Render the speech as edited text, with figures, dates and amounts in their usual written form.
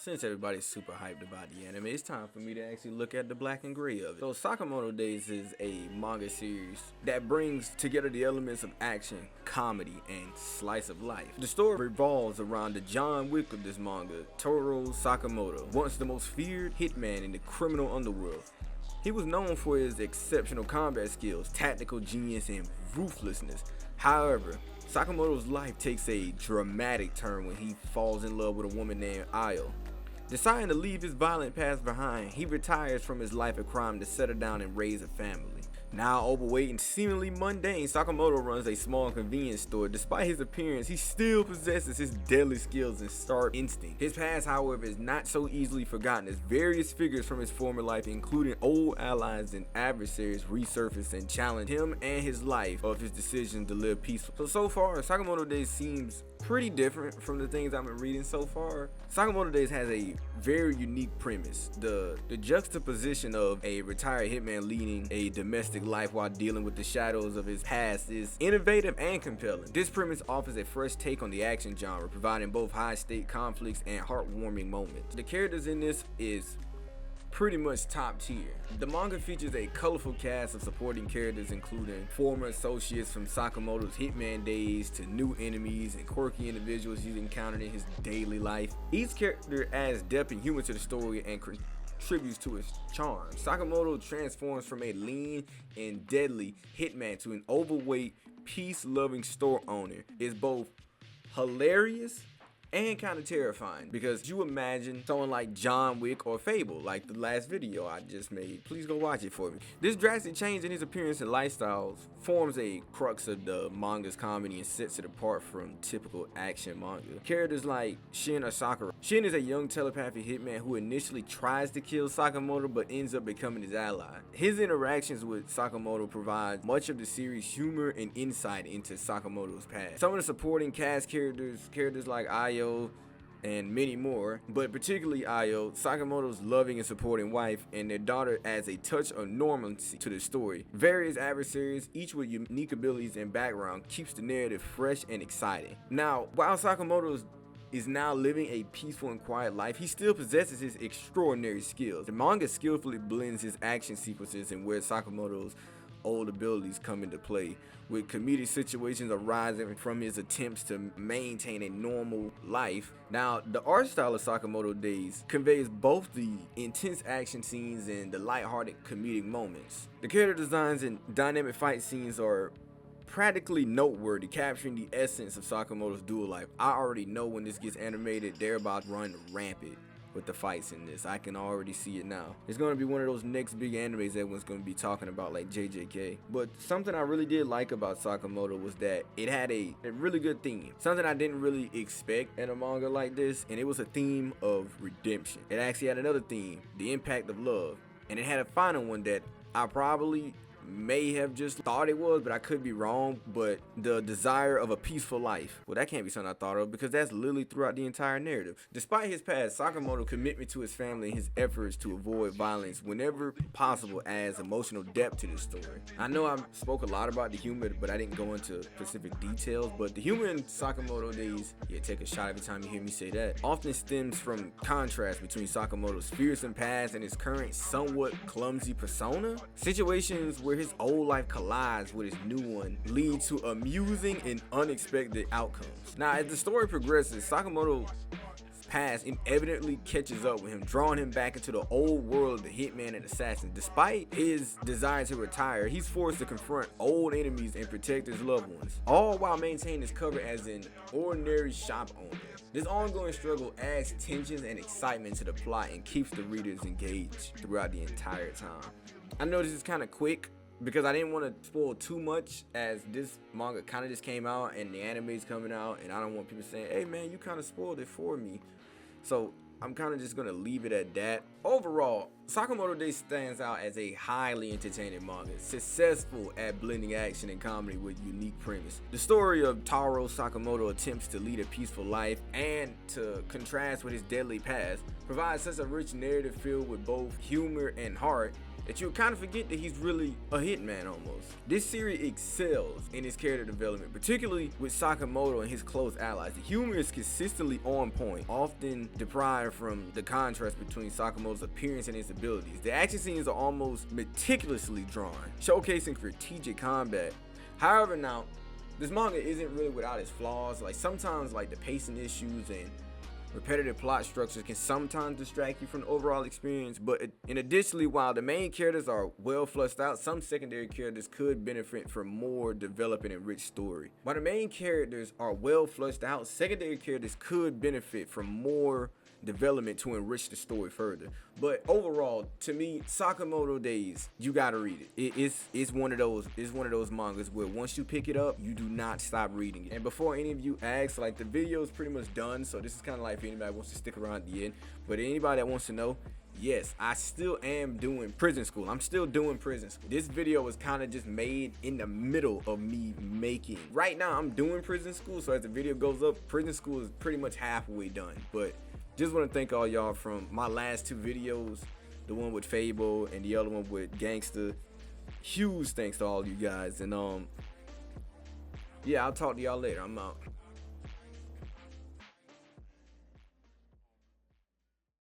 Since everybody's super hyped about the anime, it's time for me to actually look at the black and gray of it. So Sakamoto Days is a manga series that brings together the elements of action, comedy, and slice of life. The story revolves around the John Wick of this manga, Toru Sakamoto, once the most feared hitman in the criminal underworld. He was known for his exceptional combat skills, tactical genius, and ruthlessness. However, Sakamoto's life takes a dramatic turn when he falls in love with a woman named Ayo. Deciding to leave his violent past behind, he retires from his life of crime to settle down and raise a family. Now overweight and seemingly mundane, Sakamoto runs a small convenience store. Despite his appearance, he still possesses his deadly skills and sharp instinct. His past, however, is not so easily forgotten, as various figures from his former life, including old allies and adversaries, resurface and challenge him and his life of his decision to live peaceful. So far, Sakamoto Days seems pretty different from the things I've been reading so far. Sakamoto Days has a very unique premise. The juxtaposition of a retired hitman leading a domestic life while dealing with the shadows of his past is innovative and compelling. This premise offers a fresh take on the action genre, providing both high-stake conflicts and heartwarming moments. The characters in this is pretty much top tier. The manga features a colorful cast of supporting characters, including former associates from Sakamoto's hitman days to new enemies and quirky individuals he's encountered in his daily life. Each character adds depth and humor to the story and contributes to its charm. Sakamoto transforms from a lean and deadly hitman to an overweight, peace-loving store owner. Is both hilarious and kind of terrifying, because you imagine someone like John Wick or Fable, like the last video I just made. Please go watch it for me. This drastic change in his appearance and lifestyles forms a crux of the manga's comedy and sets it apart from typical action manga. Characters like Shin or Sakura. Shin is a young telepathic hitman who initially tries to kill Sakamoto but ends up becoming his ally. His interactions with Sakamoto provide much of the series' humor and insight into Sakamoto's past. Some of the supporting cast characters like Ayo and many more, but particularly Ayo, Sakamoto's loving and supporting wife, and their daughter adds a touch of normalcy to the story. Various adversaries, each with unique abilities and background, keeps the narrative fresh and exciting. Now, while Sakamoto is now living a peaceful and quiet life, he still possesses his extraordinary skills. The manga skillfully blends his action sequences and where Sakamoto's old abilities come into play, with comedic situations arising from his attempts to maintain a normal life. Now, the art style of Sakamoto Days conveys both the intense action scenes and the lighthearted comedic moments. The character designs and dynamic fight scenes are practically noteworthy, capturing the essence of Sakamoto's dual life. I already know when this gets animated, they're about to run rampant with the fights in this. I can already see it now. It's going to be one of those next big animes everyone's going to be talking about, like JJK. But something I really did like about Sakamoto was that it had a really good theme. Something I didn't really expect in a manga like this, and it was a theme of redemption. It actually had another theme, the impact of love. And it had a final one that I probably may have just thought it was, but I could be wrong. But the desire of a peaceful life. Well, that can't be something I thought of, because that's literally throughout the entire narrative. Despite his past, Sakamoto's commitment to his family and his efforts to avoid violence whenever possible adds emotional depth to the story. I know I spoke a lot about the humor, but I didn't go into specific details. But the humor in Sakamoto Days, yeah, take a shot every time you hear me say that, often stems from contrast between Sakamoto's fearsome past and his current somewhat clumsy persona. Situations where his old life collides with his new one lead to amusing and unexpected outcomes. Now, as the story progresses, Sakamoto's past inevitably catches up with him, drawing him back into the old world of the hitman and assassin. Despite his desire to retire, he's forced to confront old enemies and protect his loved ones, all while maintaining his cover as an ordinary shop owner. This ongoing struggle adds tensions and excitement to the plot and keeps the readers engaged throughout the entire time. I know this is kind of quick, because I didn't want to spoil too much, as this manga kind of just came out and the anime is coming out, and I don't want people saying, hey man, you kind of spoiled it for me. So I'm kind of just going to leave it at that. Overall, Sakamoto Days stands out as a highly entertaining manga, successful at blending action and comedy with unique premise. The story of Taro Sakamoto attempts to lead a peaceful life and to contrast with his deadly past provides such a rich narrative filled with both humor and heart that you kind of forget that he's really a hitman almost. This series excels in its character development, particularly with Sakamoto and his close allies. The humor is consistently on point, often deprived from the contrast between Sakamoto's appearance and his abilities. The action scenes are almost meticulously drawn, showcasing strategic combat. However, now, this manga isn't really without its flaws. Like sometimes like the pacing issues and repetitive plot structures can sometimes distract you from the overall experience, but additionally, while the main characters are well fleshed out, some secondary characters could benefit from more developing and rich story. While the main characters are well fleshed out, secondary characters could benefit from more development to enrich the story further. But overall, to me, Sakamoto Days, you gotta read it. It's one of those mangas where once you pick it up, you do not stop reading it. And before any of you ask, like the video is pretty much done, so this is kind of like if anybody wants to stick around at the end. But anybody that wants to know, yes, I still am doing prison school. I'm still doing prison school. This video was kind of just made in the middle of me making. Right now, I'm doing prison school, so as the video goes up, prison school is pretty much halfway done. But just want to thank all y'all from my last 2 videos, the one with Fable and the other one with Gangsta. Huge thanks to all you guys. And yeah, I'll talk to y'all later. I'm out.